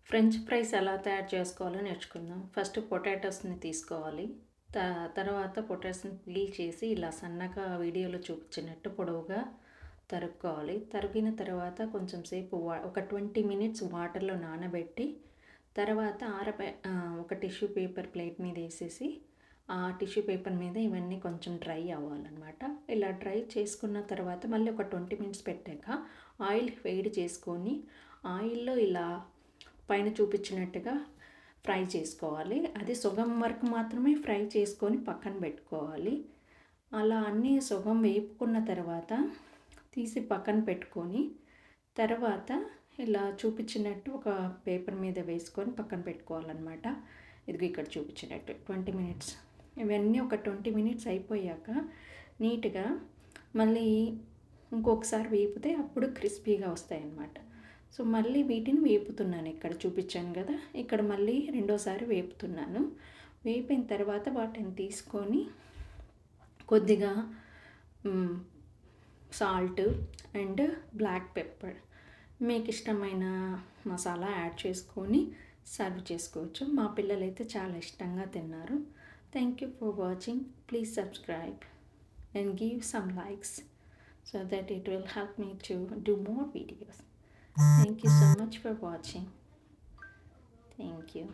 French fries ఎలా తయారు చేసుకోవాలో నేర్చుకుందాం. ఫస్ట్ పొటాటోస్ని తీసుకోవాలి. తర్వాత పొటాటోస్ని పీల్ చేసి ఇలా సన్నగా వీడియోలో చూపించినట్టు పొడవుగా తరుక్కోవాలి. తరిగిన తర్వాత కొంచెం సేపు ఒక 20 మినిట్స్ వాటర్లో నానబెట్టి తర్వాత ఒక టిష్యూ పేపర్ ప్లేట్ మీద వేసేసి ఆ టిష్యూ పేపర్ మీద ఇవన్నీ కొంచెం డ్రై అవ్వాలన్నమాట. ఇలా డ్రై చేసుకున్న తర్వాత మళ్ళీ ఒక 20 మినిట్స్ పెట్టాక ఆయిల్ వేడి చేసుకొని ఆయిల్లో ఇలా పైన చూపించినట్టుగా ఫ్రై చేసుకోవాలి. అది సగం వరకు మాత్రమే ఫ్రై చేసుకొని పక్కన పెట్టుకోవాలి. అలా అన్నీ సగం వేపుకున్న తర్వాత తీసి పక్కన పెట్టుకొని తర్వాత ఇలా చూపించినట్టు ఒక పేపర్ మీద వేసుకొని పక్కన పెట్టుకోవాలన్నమాట. ఇది ఇక్కడ చూపించినట్టు 20 మినిట్స్ ఇవన్నీ ఒక 20 మినిట్స్ అయిపోయాక నీట్గా మళ్ళీ ఇంకొకసారి వేపితే అప్పుడు క్రిస్పీగా వస్తాయి అన్నమాట. సో మళ్ళీ వీటిని వేపుతున్నాను. ఇక్కడ చూపించాను కదా, ఇక్కడ మళ్ళీ రెండోసారి వేపుతున్నాను. వేపిన తర్వాత వాటిని తీసుకొని కొద్దిగా సాల్ట్ అండ్ బ్లాక్ పెప్పర్ మీకు ఇష్టమైన మసాలా యాడ్ చేసుకొని సర్వ్ చేసుకోవచ్చు. మా పిల్లలైతే చాలా ఇష్టంగా తిన్నారు. Thank you for watching. Please subscribe and give some likes so that it will help me to do more videos. Thank you so much for watching. Thank you.